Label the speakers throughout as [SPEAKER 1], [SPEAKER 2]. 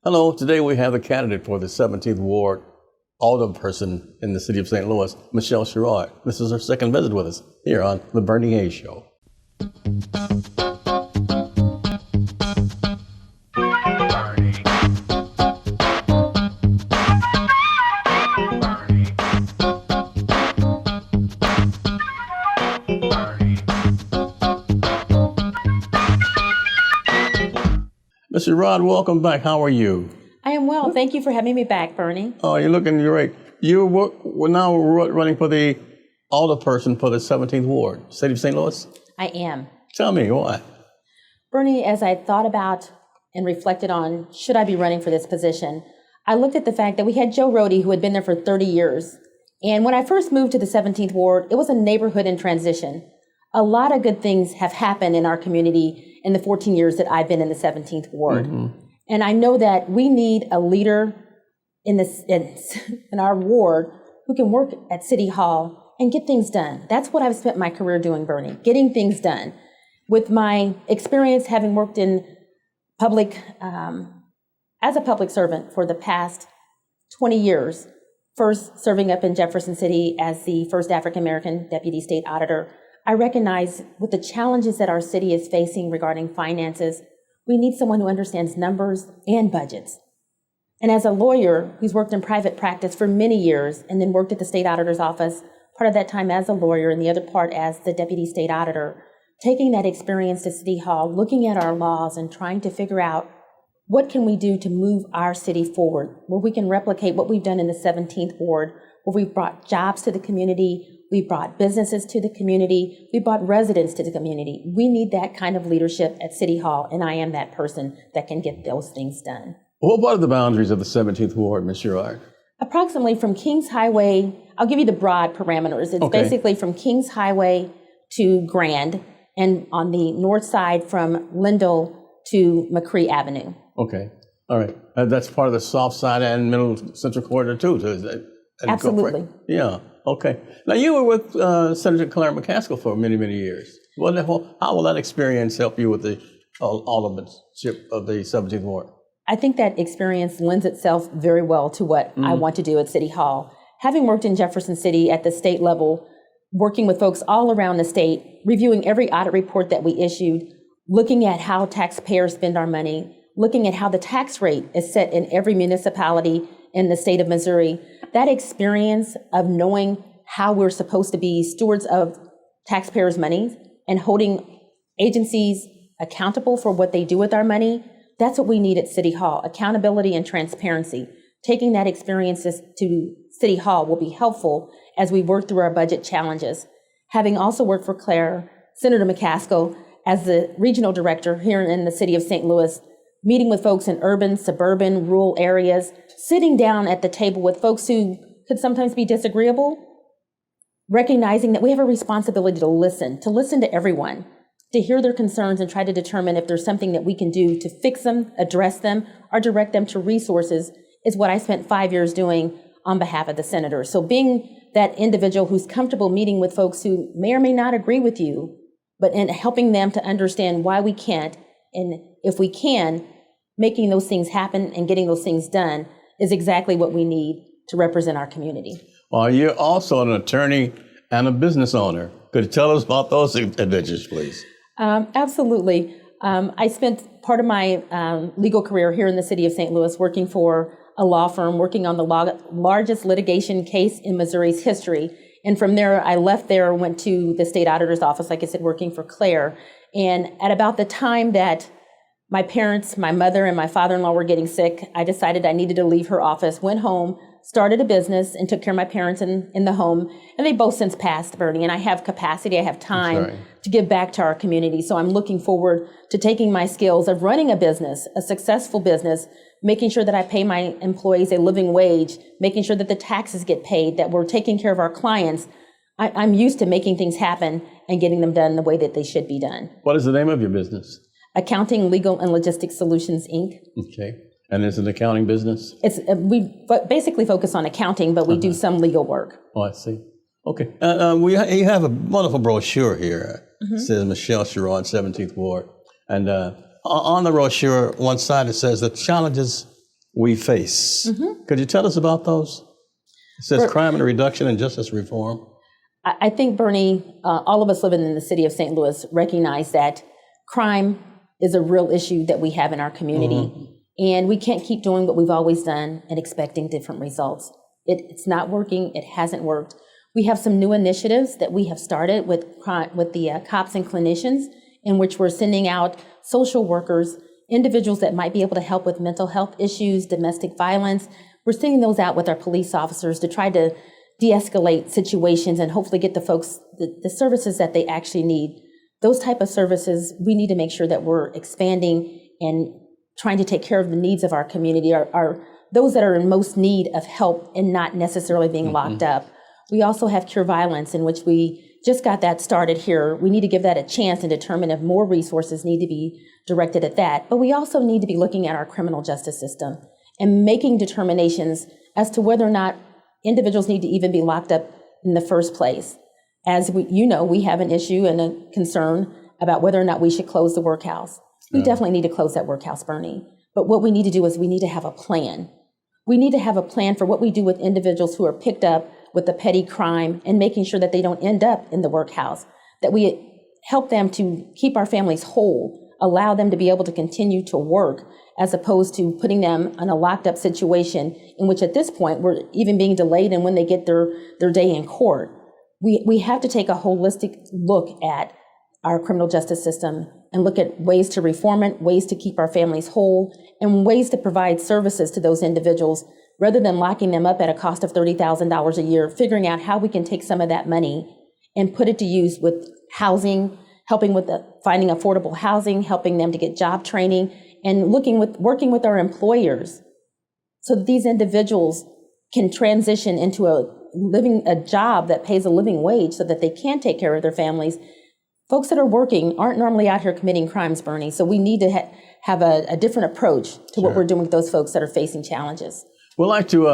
[SPEAKER 1] Hello, today we have the candidate for the 17th Ward Alderperson in the city of St. Louis, Michelle Sherod. This is her second visit with us here on The Bernie Hayes Show. Ms. Sherod, welcome back. How are you?
[SPEAKER 2] I am well. Thank you for having me back, Bernie.
[SPEAKER 1] Oh, you're looking great. We're now running for the alderperson for the 17th Ward, city of St. Louis?
[SPEAKER 2] I am.
[SPEAKER 1] Tell me why.
[SPEAKER 2] Bernie, as I thought about and reflected on, should I be running for this position, I looked at the fact that we had Joe Rohde, who had been there for 30 years. And when I first moved to the 17th Ward, it was a neighborhood in transition. A lot of good things have happened in our community in the 14 years that I've been in the 17th Ward. Mm-hmm. And I know that we need a leader in our ward who can work at City Hall and get things done. That's what I've spent my career doing, Bernie, getting things done. With my experience having worked in public, as a public servant for the past 20 years, first serving up in Jefferson City as the first African-American deputy state auditor, I recognize with the challenges that our city is facing regarding finances, we need someone who understands numbers and budgets. And as a lawyer who's worked in private practice for many years and then worked at the state auditor's office, part of that time as a lawyer and the other part as the deputy state auditor, taking that experience to City Hall, looking at our laws and trying to figure out what can we do to move our city forward, where we can replicate what we've done in the 17th Ward, where we've brought jobs to the community, we brought businesses to the community, we brought residents to the community. We need that kind of leadership at City Hall, and I am that person that can get those things done.
[SPEAKER 1] What are the boundaries of the 17th Ward, Ms. Sherod?
[SPEAKER 2] Approximately from Kings Highway, I'll give you the broad parameters. It's basically from Kings Highway to Grand, and on the north side from Lindell to McCree Avenue.
[SPEAKER 1] Okay, all right. That's part of the south side and middle central corridor too. So is that,
[SPEAKER 2] absolutely.
[SPEAKER 1] Yeah, okay. Now you were with Senator Claire McCaskill for many, many years. How will that experience help you with the aldermanship of the 17th Ward?
[SPEAKER 2] I think that experience lends itself very well to what I want to do at City Hall. Having worked in Jefferson City at the state level, working with folks all around the state, reviewing every audit report that we issued, looking at how taxpayers spend our money, looking at how the tax rate is set in every municipality in the state of Missouri, that experience of knowing how we're supposed to be stewards of taxpayers' money and holding agencies accountable for what they do with our money, that's what we need at City Hall, accountability and transparency. Taking that experience to City Hall will be helpful as we work through our budget challenges. Having also worked for Claire, Senator McCaskill, as the regional director here in the city of St. Louis, meeting with folks in urban, suburban, rural areas, sitting down at the table with folks who could sometimes be disagreeable, recognizing that we have a responsibility to listen to everyone, to hear their concerns and try to determine if there's something that we can do to fix them, address them, or direct them to resources is what I spent 5 years doing on behalf of the senators. So being that individual who's comfortable meeting with folks who may or may not agree with you, but in helping them to understand why we can't, and if we can, making those things happen and getting those things done is exactly what we need to represent our community.
[SPEAKER 1] Well, you're also an attorney and a business owner. Could you tell us about those adventures, please?
[SPEAKER 2] Absolutely. I spent part of my legal career here in the city of St. Louis working for a law firm, working on the largest litigation case in Missouri's history. And from there, I left there, went to the state auditor's office, like I said, working for Claire. And at about the time that my parents, my mother and my father-in-law were getting sick, I decided I needed to leave her office, went home, started a business and took care of my parents in the home. And they both since passed, Bernie, and I have capacity, I have time to give back to our community. So I'm looking forward to taking my skills of running a business, a successful business, making sure that I pay my employees a living wage, making sure that the taxes get paid, that we're taking care of our clients. I'm used to making things happen and getting them done the way that they should be done.
[SPEAKER 1] What is the name of your business?
[SPEAKER 2] Accounting, Legal, and Logistics Solutions, Inc.
[SPEAKER 1] Okay. And it's an accounting business?
[SPEAKER 2] We basically focus on accounting, but we do some legal work.
[SPEAKER 1] Oh, I see. Okay. You have a wonderful brochure here. It says Michelle Sherod, 17th Ward. And on the brochure, one side it says the challenges we face. Could you tell us about those? It says crime and reduction and justice reform.
[SPEAKER 2] I think, Bernie, all of us living in the city of St. Louis recognize that crime is a real issue that we have in our community. And we can't keep doing what we've always done and expecting different results. It's not working. It hasn't worked. We have some new initiatives that we have started with the cops and clinicians, in which we're sending out social workers, individuals that might be able to help with mental health issues, domestic violence. We're sending those out with our police officers to try to de-escalate situations and hopefully get the folks the services that they actually need. Those type of services, we need to make sure that we're expanding and trying to take care of the needs of our community, are those that are in most need of help and not necessarily being locked up. We also have Cure Violence, in which we just got that started here. We need to give that a chance and determine if more resources need to be directed at that. But we also need to be looking at our criminal justice system and making determinations as to whether or not individuals need to even be locked up in the first place. As we have an issue and a concern about whether or not we should close the workhouse. We definitely need to close that workhouse, Bernie. But what we need to do is we need to have a plan. We need to have a plan for what we do with individuals who are picked up with the petty crime and making sure that they don't end up in the workhouse, that we help them to keep our families whole, allow them to be able to continue to work, as opposed to putting them in a locked up situation in which at this point we're even being delayed and when they get their day in court. We have to take a holistic look at our criminal justice system and look at ways to reform it, ways to keep our families whole, and ways to provide services to those individuals rather than locking them up at a cost of $30,000 a year, figuring out how we can take some of that money and put it to use with housing, helping with finding affordable housing, helping them to get job training, and working with our employers so that these individuals can transition into a job that pays a living wage so that they can take care of their families. Folks that are working aren't normally out here committing crimes, Bernie, so we need to have a different approach to what we're doing with those folks that are facing challenges.
[SPEAKER 1] We'd like to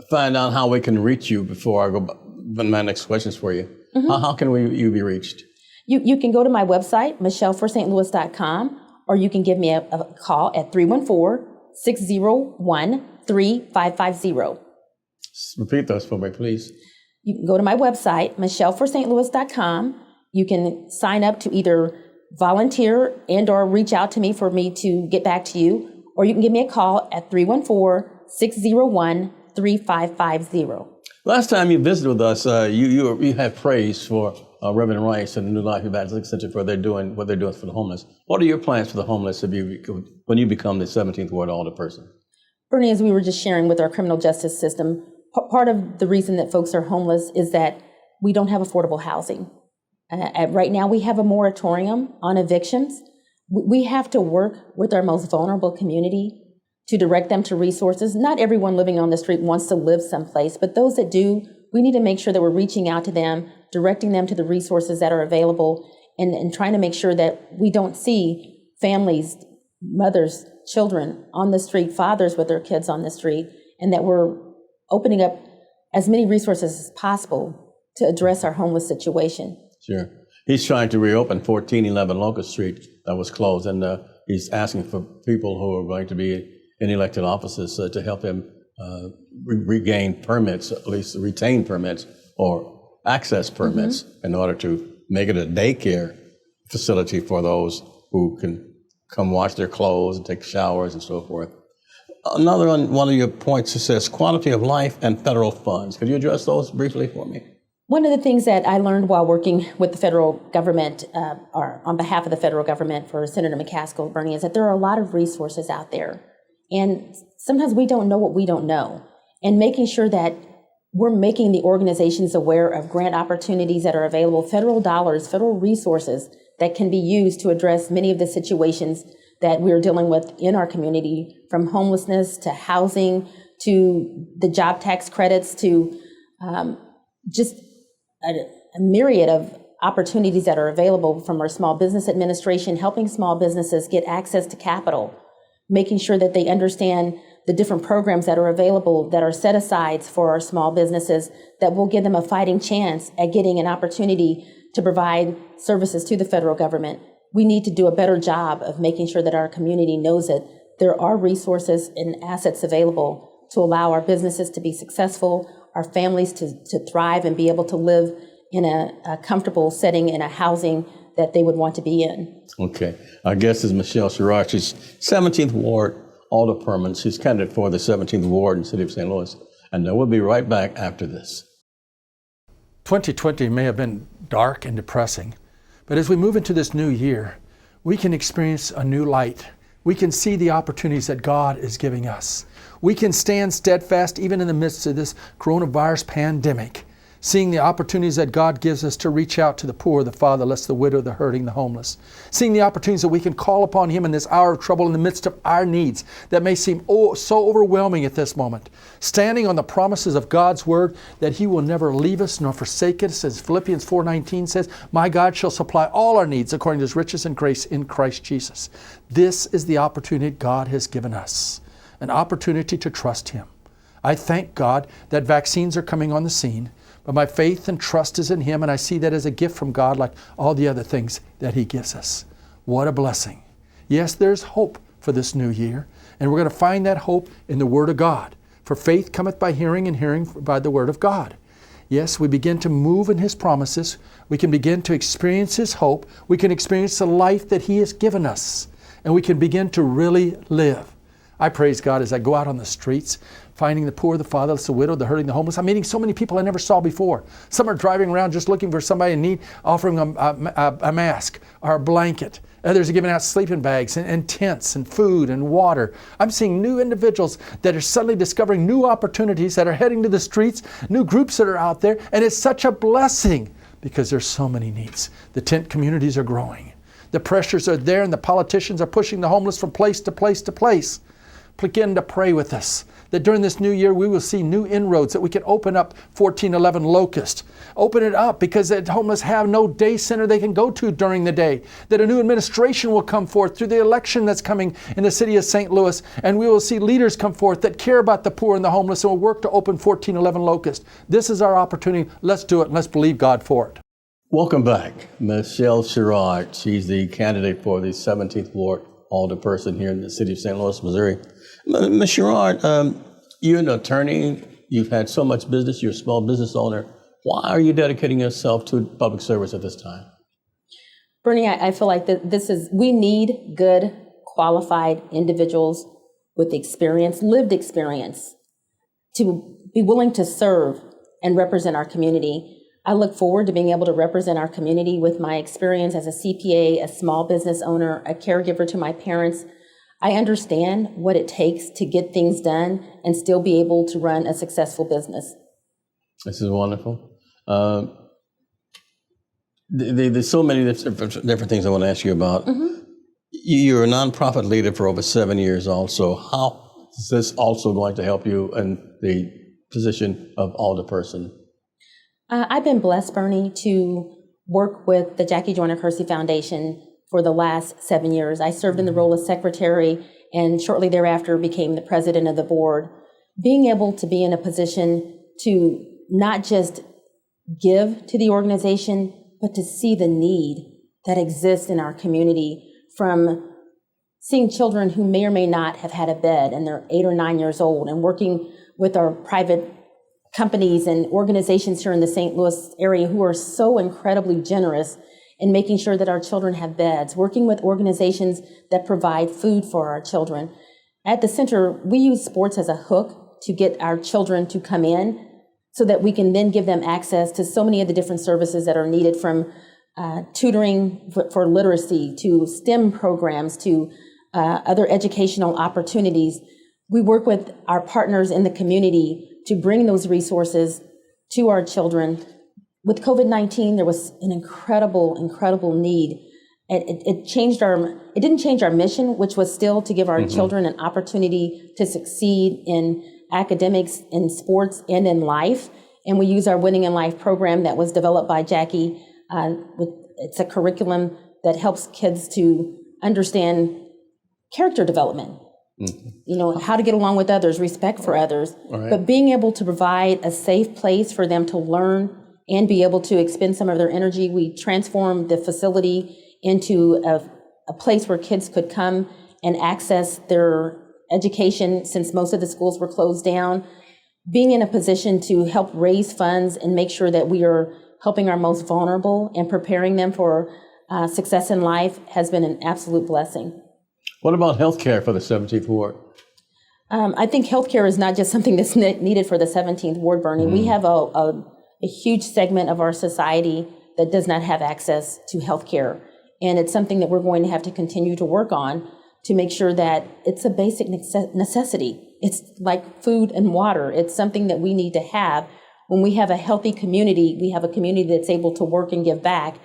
[SPEAKER 1] find out how we can reach you before I go. My next question is for you. How can you be reached?
[SPEAKER 2] You can go to my website, MichelleForStLouis.com, or you can give me a call at 314-601-3550.
[SPEAKER 1] Repeat those for me, please.
[SPEAKER 2] You can go to my website, MichelleForStLouis.com. You can sign up to either volunteer and or reach out to me for me to get back to you, or you can give me a call at 314-601-3550.
[SPEAKER 1] Last time you visited with us, you had praise for Reverend Rice and the New Life Evangelistic Center for what they're doing for the homeless. What are your plans for the homeless when you become the 17th Ward Alderperson?
[SPEAKER 2] Bernie, as we were just sharing with our criminal justice system, part of the reason that folks are homeless is that we don't have affordable housing. Right now, we have a moratorium on evictions. We have to work with our most vulnerable community to direct them to resources. Not everyone living on the street wants to live someplace, but those that do, we need to make sure that we're reaching out to them, directing them to the resources that are available, and trying to make sure that we don't see families, mothers, children on the street, fathers with their kids on the street, and that we're opening up as many resources as possible to address our homeless situation.
[SPEAKER 1] Sure. He's trying to reopen 1411 Locust Street that was closed, and he's asking for people who are going to be in elected offices to help him regain permits, at least retain permits or access permits in order to make it a daycare facility for those who can come wash their clothes and take showers and so forth. Another one of your points says quality of life and federal funds. Could you address those briefly for me?
[SPEAKER 2] One of the things that I learned while working with the federal government, or on behalf of the federal government for Senator McCaskill, Bernie, is that there are a lot of resources out there. And sometimes we don't know what we don't know. And making sure that we're making the organizations aware of grant opportunities that are available, federal dollars, federal resources that can be used to address many of the situations that we're dealing with in our community, from homelessness to housing to the job tax credits to just a myriad of opportunities that are available from our Small Business Administration, helping small businesses get access to capital, making sure that they understand the different programs that are available that are set aside for our small businesses that will give them a fighting chance at getting an opportunity to provide services to the federal government. We need to do a better job of making sure that our community knows that there are resources and assets available to allow our businesses to be successful, our families to thrive and be able to live in a comfortable setting in a housing that they would want to be in.
[SPEAKER 1] Okay. Our guest is Michelle Sherod. She's 17th Ward Alderperson. She's candidate for the 17th Ward in the city of St. Louis. And we'll be right back after this.
[SPEAKER 3] 2020 may have been dark and depressing, but as we move into this new year, we can experience a new light. We can see the opportunities that God is giving us. We can stand steadfast even in the midst of this coronavirus pandemic, seeing the opportunities that God gives us to reach out to the poor, the fatherless, the widow, the hurting, the homeless. Seeing the opportunities that we can call upon Him in this hour of trouble in the midst of our needs that may seem so overwhelming at this moment. Standing on the promises of God's Word that He will never leave us nor forsake us, as Philippians 4:19 says, "My God shall supply all our needs according to His riches and grace in Christ Jesus." This is the opportunity God has given us, an opportunity to trust Him. I thank God that vaccines are coming on the scene, but my faith and trust is in Him, and I see that as a gift from God like all the other things that He gives us. What a blessing. Yes, there's hope for this new year, and we're going to find that hope in the Word of God. For faith cometh by hearing, and hearing by the Word of God. Yes, we begin to move in His promises. We can begin to experience His hope. We can experience the life that He has given us, and we can begin to really live. I praise God as I go out on the streets, finding the poor, the fatherless, the widow, the hurting, the homeless. I'm meeting so many people I never saw before. Some are driving around just looking for somebody in need, offering them a mask or a blanket. Others are giving out sleeping bags and tents and food and water. I'm seeing new individuals that are suddenly discovering new opportunities, that are heading to the streets, new groups that are out there, and it's such a blessing because there's so many needs. The tent communities are growing. The pressures are there, and the politicians are pushing the homeless from place to place to place. Begin to pray with us that during this new year we will see new inroads, that we can open up 1411 Locust. Open it up because the homeless have no day center they can go to during the day. That a new administration will come forth through the election that's coming in the city of St. Louis, and we will see leaders come forth that care about the poor and the homeless and will work to open 1411 Locust. This is our opportunity. Let's do it, and let's believe God for it.
[SPEAKER 1] Welcome back. Michelle Sherod. She's the candidate for the 17th Ward Alderperson here in the city of St. Louis, Missouri. Ms. Sherod, you're an attorney. You've had so much business. You're a small business owner. Why are you dedicating yourself to public service at this time?
[SPEAKER 2] Bernie, I feel like we need good, qualified individuals with experience, lived experience, to be willing to serve and represent our community. I look forward to being able to represent our community with my experience as a CPA, a small business owner, a caregiver to my parents. I understand what it takes to get things done and still be able to run a successful business.
[SPEAKER 1] This is wonderful. There's so many different things I want to ask you about. Mm-hmm. You're a nonprofit leader for over 7 years also. How is this also going to help you in the position of alderperson?
[SPEAKER 2] I've been blessed, Bernie, to work with the Jackie Joyner Kersee Foundation for the last 7 years. I served in the role of secretary and shortly thereafter became the president of the board. Being able to be in a position to not just give to the organization, but to see the need that exists in our community, from seeing children who may or may not have had a bed and they're 8 or 9 years old, and working with our private companies and organizations here in the St. Louis area who are so incredibly generous in making sure that our children have beds, working with organizations that provide food for our children. At the center, we use sports as a hook to get our children to come in so that we can then give them access to so many of the different services that are needed, from tutoring for literacy to STEM programs to other educational opportunities. We work with our partners in the community to bring those resources to our children. With COVID-19, there was an incredible need. It didn't change our mission, which was still to give our children an opportunity to succeed in academics, in sports, and in life. And we use our Winning in Life program that was developed by Jackie. It's a curriculum that helps kids to understand character development. How to get along with others, respect for others, right. But being able to provide a safe place for them to learn and be able to expend some of their energy. We transformed the facility into a place where kids could come and access their education since most of the schools were closed down. Being in a position to help raise funds and make sure that we are helping our most vulnerable and preparing them for success in life has been an absolute blessing.
[SPEAKER 1] What about health care for the 17th Ward?
[SPEAKER 2] I think healthcare is not just something that's needed for the 17th Ward, Bernie. We have a huge segment of our society that does not have access to healthcare. And it's something that we're going to have to continue to work on to make sure that it's a basic necessity. It's like food and water. It's something that we need to have. When we have a healthy community, we have a community that's able to work and give back.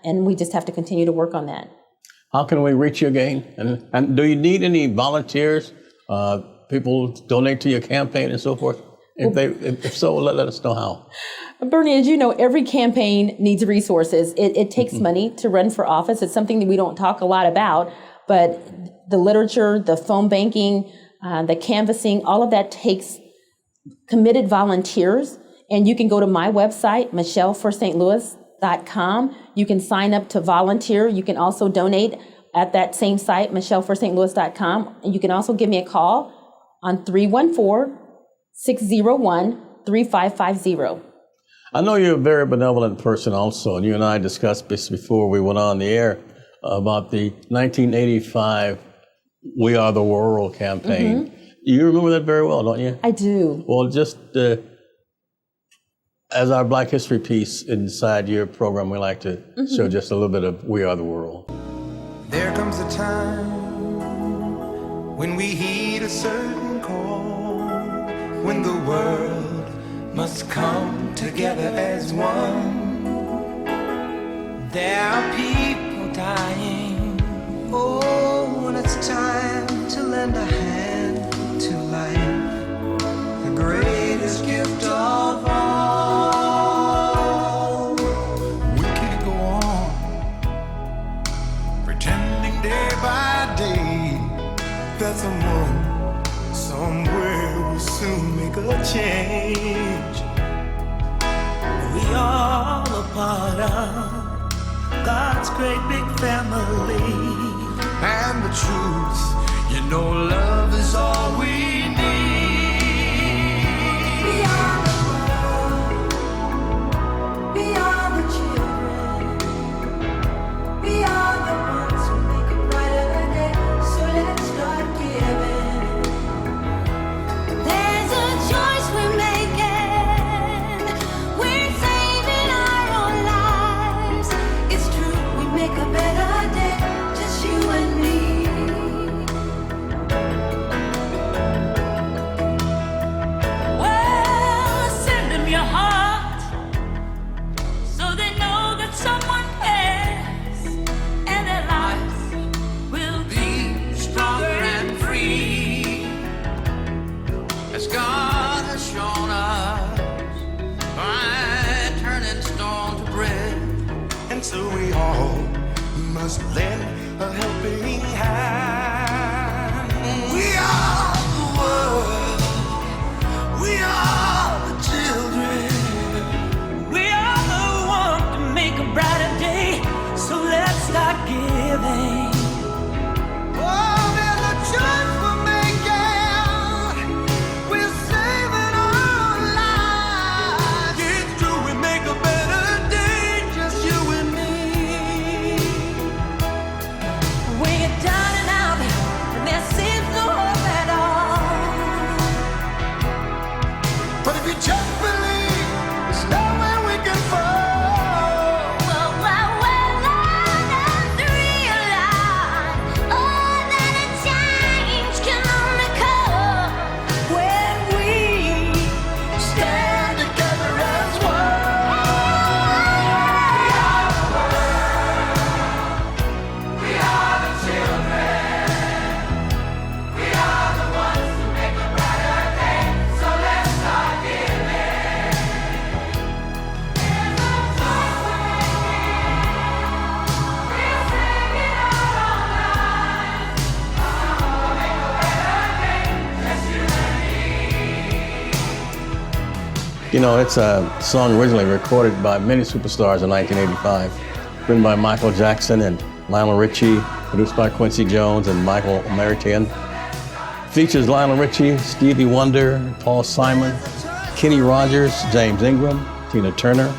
[SPEAKER 2] And we just have to continue to work on that.
[SPEAKER 1] How can we reach you again? And do you need any volunteers? People donate to your campaign and so forth? If so, let us know how.
[SPEAKER 2] Bernie, as you know, every campaign needs resources. It takes money to run for office. It's something that we don't talk a lot about, but the literature, the phone banking, the canvassing, all of that takes committed volunteers. And you can go to my website, MichelleForSt.Louis.com. You can sign up to volunteer. You can also donate at that same site, MichelleForSt.Louis.com. And you can also give me a call on 314-601-3550.
[SPEAKER 1] I know you're a very benevolent person also, and you and I discussed this before we went on the air about the 1985 We Are the World campaign. Mm-hmm. You remember that very well, don't you?
[SPEAKER 2] I do.
[SPEAKER 1] Well, just as our Black History piece inside your program, we like to show just a little bit of We Are the World.
[SPEAKER 4] There comes a time when we heed a certain call, when the world must come together as one. There are people dying. Oh, when it's time to lend a hand to life, the greatest gift of all. We can't go on pretending day by day that someone somewhere will soon make a change. We all a part of God's great big family. And the truth, you know, love is all we need. We are the world. We are the children. We are the ones who make a brighter day. So let's start giving.
[SPEAKER 5] There's a choice we're making. We're saving our own lives. It's true, we make a better day, just you and me. Well, send them your heart so they know that someone cares, and their lives will
[SPEAKER 4] Be stronger and free, as God has shown us by turning stone to bread. And so we all must lend a helping hand. We are the world. We are the children.
[SPEAKER 5] We are the one to make a brighter day, so let's start giving.
[SPEAKER 4] Oh, there's a choice we're making. We're saving our lives. It's true, we make a better day, just you and me.
[SPEAKER 5] When you're down and out, and there seems no hope at all.
[SPEAKER 4] But if you just believe, there's nowhere we can fall.
[SPEAKER 5] Well, let's realize, oh, that a change can only come when we
[SPEAKER 4] Stand together as one. We are the children. We are the ones who make a brighter day. So let's start giving. There's a choice we're making. We're saving our own lives. We'll make a better day, just you and me.
[SPEAKER 1] You know, it's a song originally recorded by many superstars in 1985, written by Michael Jackson and Lionel Richie, produced by Quincy Jones and Michael Meritan. Features Lionel Richie, Stevie Wonder, Paul Simon, Kenny Rogers, James Ingram, Tina Turner.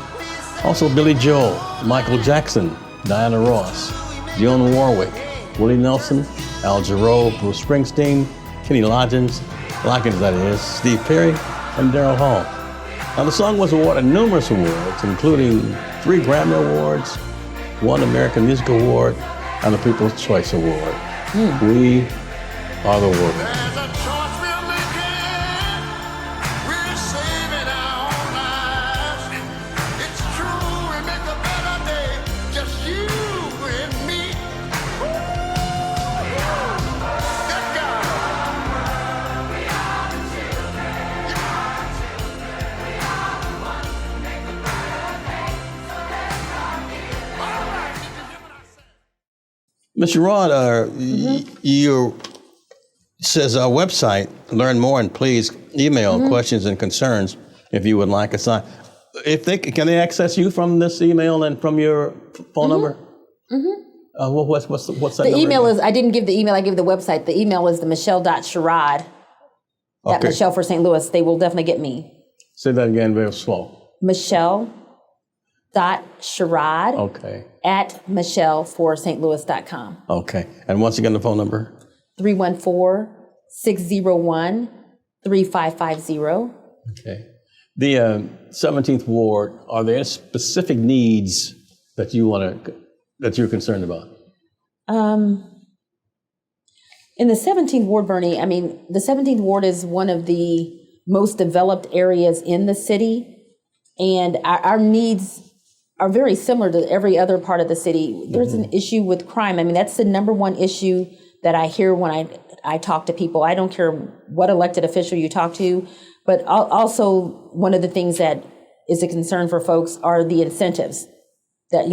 [SPEAKER 1] Also Billy Joel, Michael Jackson, Diana Ross, Dionne Warwick, Willie Nelson, Al Jarreau, Bruce Springsteen, Kenny Loggins that is, Steve Perry, and Daryl Hall. Now the song was awarded numerous awards, including 3 Grammy Awards, 1 American Music Award, and the People's Choice Award. We are the world.
[SPEAKER 6] There's a choice we're making. We're saving our own lives. It's true, we make a better day. Just you and me. Good God.
[SPEAKER 1] Ms. Sherod, you says our website, learn more, and please email questions and concerns if you would like us on. Can they access you from this email and from your phone number? What's that
[SPEAKER 2] The
[SPEAKER 1] number
[SPEAKER 2] email
[SPEAKER 1] again?
[SPEAKER 2] is, I didn't give the email, I gave the website. The email is the Michelle.Sherod at
[SPEAKER 1] Okay.
[SPEAKER 2] Michelle for St. Louis. They will definitely get me.
[SPEAKER 1] Say that again very slow.
[SPEAKER 2] Michelle.Sherod
[SPEAKER 1] Okay.
[SPEAKER 2] at MichelleForStLouis.com.
[SPEAKER 1] Okay. And once again, the phone number?
[SPEAKER 2] 314-601-3550.
[SPEAKER 1] Okay. The 17th Ward, are there specific needs that you're concerned about?
[SPEAKER 2] In the 17th Ward, Bernie, I mean, the 17th Ward is one of the most developed areas in the city, and our needs are very similar to every other part of the city. There's an issue with crime. I mean, that's the number one issue that I hear when I talk to people. I don't care what elected official you talk to, but also one of the things that is a concern for folks are the incentives that,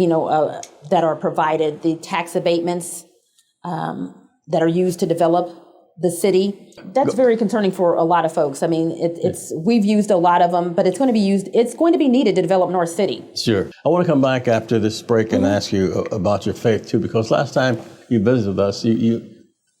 [SPEAKER 2] that are provided, the tax abatements that are used to develop the city. That's very concerning for a lot of folks. I mean, we've used a lot of them, but it's going to be needed to develop North City.
[SPEAKER 1] Sure. I want to come back after this break and ask you about your faith too, because last time you visited with us,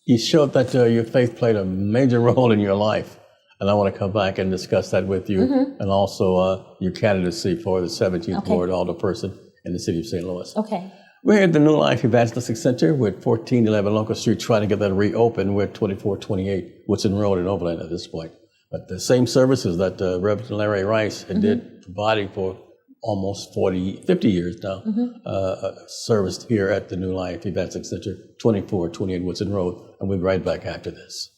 [SPEAKER 1] you showed that your faith played a major role in your life. And I want to come back and discuss that with you, and also your candidacy for the 17th Ward Alderperson in the city of St. Louis.
[SPEAKER 2] Okay.
[SPEAKER 1] We're here at the New Life Evangelistic Center with 1411 Locust Street, trying to get that reopened. We're 2428 Woodson Road in Overland at this point. But the same services that Reverend Larry Rice had providing for almost 50 years now, serviced here at the New Life Evangelistic Center, 2428 Woodson Road. And we'll be right back after this.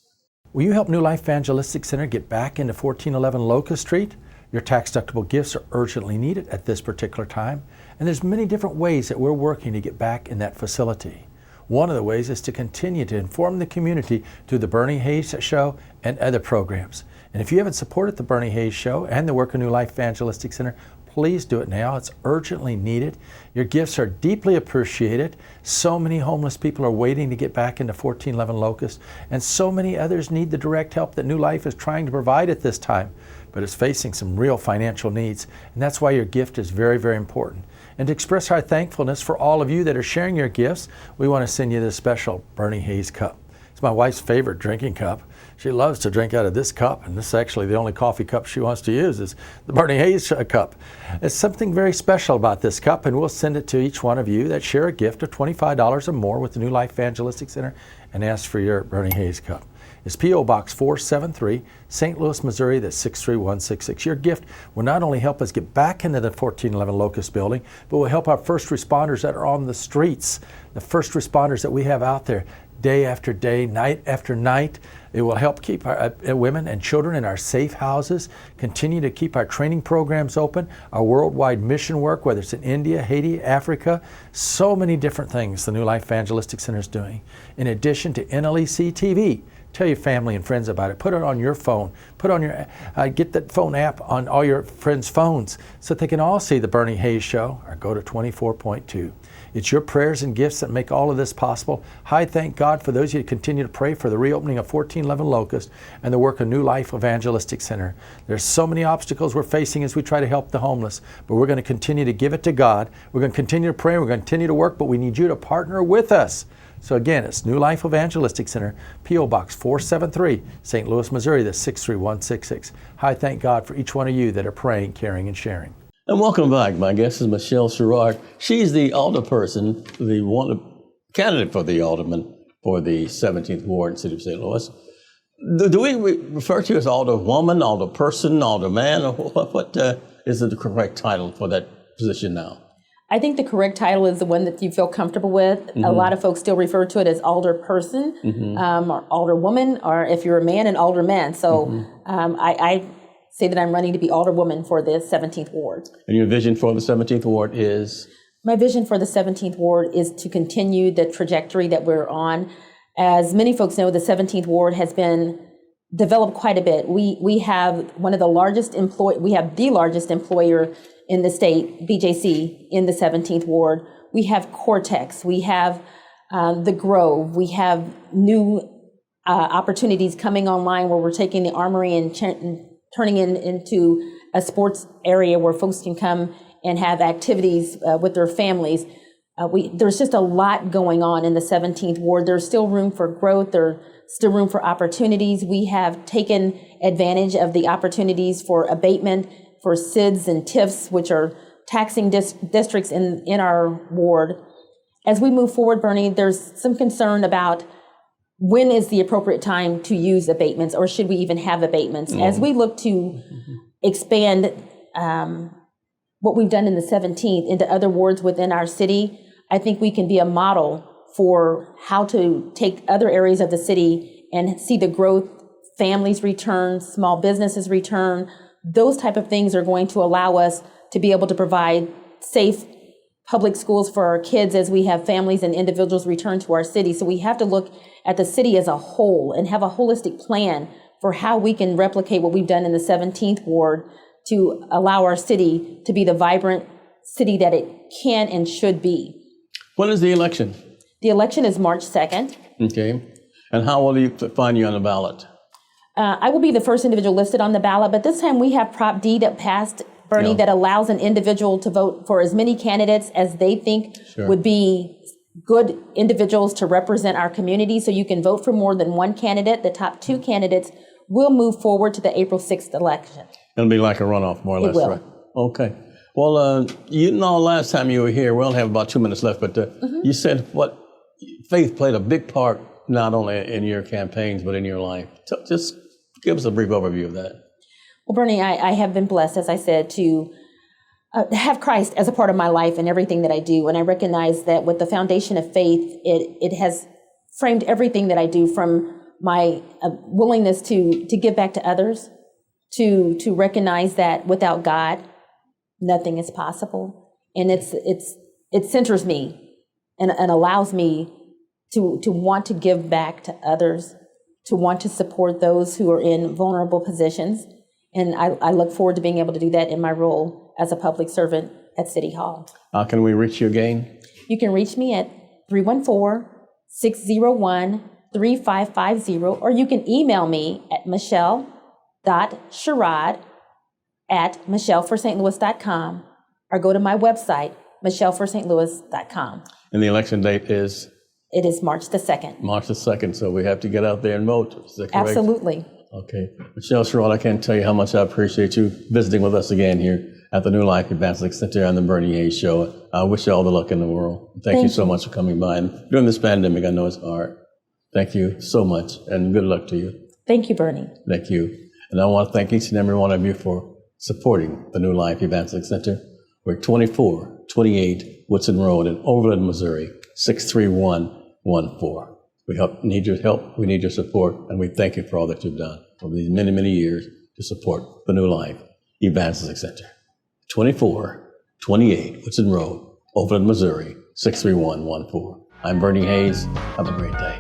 [SPEAKER 3] Will you help New Life Evangelistic Center get back into 1411 Locust Street? Your tax-deductible gifts are urgently needed at this particular time, and there's many different ways that we're working to get back in that facility. One of the ways is to continue to inform the community through the Bernie Hayes Show and other programs. And if you haven't supported the Bernie Hayes Show and the work of New Life Evangelistic Center, please do it now. It's urgently needed. Your gifts are deeply appreciated. So many homeless people are waiting to get back into 1411 Locust, and so many others need the direct help that New Life is trying to provide at this time, but is facing some real financial needs. And that's why your gift is very, very important. And to express our thankfulness for all of you that are sharing your gifts, we want to send you this special Bernie Hayes cup. It's my wife's favorite drinking cup. She loves to drink out of this cup, and this is actually the only coffee cup she wants to use is the Bernie Hayes cup. There's something very special about this cup, and we'll send it to each one of you that share a gift of $25 or more with the New Life Evangelistic Center and ask for your Bernie Hayes cup. It's P.O. Box 473, St. Louis, Missouri, that's 63166. Your gift will not only help us get back into the 1411 Locust building, but will help our first responders that are on the streets, the first responders that we have out there day after day, night after night. It will help keep our women and children in our safe houses, continue to keep our training programs open, our worldwide mission work, whether it's in India, Haiti, Africa, so many different things the New Life Evangelistic Center is doing. In addition to NLEC TV, Tell your family and friends about it. Put it on your phone. Put on your, get that phone app on all your friends' phones so that they can all see the Bernie Hayes Show, or go to 24.2. It's your prayers and gifts that make all of this possible. I thank God for those of you who continue to pray for the reopening of 1411 Locust and the work of New Life Evangelistic Center. There's so many obstacles we're facing as we try to help the homeless, but we're going to continue to give it to God. We're going to continue to pray. We're going to continue to work, but we need you to partner with us. So again, it's New Life Evangelistic Center, P.O. Box 473, St. Louis, Missouri, that's 63166. I thank God for each one of you that are praying, caring, and sharing.
[SPEAKER 1] And welcome back. My guest is Michelle Sherod. She's the alderperson, the candidate for the alderman for the 17th Ward in the city of St. Louis. Do we refer to you as alderwoman, alderperson, alderman, or what is the correct title for that position now?
[SPEAKER 2] I think the correct title is the one that you feel comfortable with. Mm-hmm. A lot of folks still refer to it as alderperson, or alderwoman, or if you're a man, an alderman. So I say that I'm running to be alderwoman for the 17th Ward.
[SPEAKER 1] And your vision for the 17th Ward is?
[SPEAKER 2] My vision for the 17th Ward is to continue the trajectory that we're on. As many folks know, the 17th Ward has been developed quite a bit. We have one of the largest we have the largest employer in the state, BJC, in the 17th Ward. We have Cortex, we have the Grove, we have new opportunities coming online where we're taking the Armory and turning it into a sports area where folks can come and have activities with their families. There's just a lot going on in the 17th Ward. There's still room for growth. There's still room for opportunities. We have taken advantage of the opportunities for abatement for SIDS and TIFs, which are taxing districts in our ward. As we move forward, Bernie, there's some concern about when is the appropriate time to use abatements, or should we even have abatements? As we look to expand what we've done in the 17th into other wards within our city, I think we can be a model for how to take other areas of the city and see the growth, families return, small businesses return. Those type of things are going to allow us to be able to provide safe public schools for our kids as we have families and individuals return to our city. So we have to look at the city as a whole and have a holistic plan for how we can replicate what we've done in the 17th Ward to allow our city to be the vibrant city that it can and should be.
[SPEAKER 1] When is the election?
[SPEAKER 2] The election is March 2nd.
[SPEAKER 1] Okay. And how will you find you on the ballot?
[SPEAKER 2] I will be the first individual listed on the ballot, but this time we have Prop D that passed, Bernie, that allows an individual to vote for as many candidates as they think would be good individuals to represent our community. So you can vote for more than one candidate. The top two candidates will move forward to the April 6th election.
[SPEAKER 1] It'll be like a runoff, more or less,
[SPEAKER 2] It will.
[SPEAKER 1] right? Okay. Well, you know, last time you were here, we only have about 2 minutes left, but you said faith played a big part, not only in your campaigns, but in your life. Just give us a brief overview of that.
[SPEAKER 2] Well, Bernie, I have been blessed, as I said, to have Christ as a part of my life and everything that I do. And I recognize that with the foundation of faith, it has framed everything that I do, from my willingness to give back to others, to recognize that without God, nothing is possible. And it centers me and allows me to want to give back to others, to want to support those who are in vulnerable positions. And I look forward to being able to do that in my role as a public servant at City Hall. How
[SPEAKER 1] can we reach you again? You
[SPEAKER 2] can reach me at 314-601-3550, or you can email me at michelle.sherod@michelleforstlouis.com, or go to my website, michelleforstlouis.com.
[SPEAKER 1] And the election date is?
[SPEAKER 2] It is March the 2nd.
[SPEAKER 1] March the 2nd, so we have to get out there and vote. Is that correct?
[SPEAKER 2] Absolutely.
[SPEAKER 1] Okay. Michelle Sherod, I can't tell you how much I appreciate you visiting with us again here at the New Life Evangelistic Center on the Bernie Hayes Show. I wish you all the luck in the world. Thank you so much for coming by. And during this pandemic, I know it's hard. Thank you so much, and good luck to you.
[SPEAKER 2] Thank you, Bernie.
[SPEAKER 1] Thank you. And I want to thank each and every one of you for supporting the New Life Evangelistic Center. We're 2428 Woodson Road in Overland, Missouri, 63114. We need your help, we need your support, and we thank you for all that you've done over these many, many years to support the New Life Evangelistic Center. 2428 Woodson Road, Overland, Missouri, 63114. I'm Bernie Hayes. Have a great day.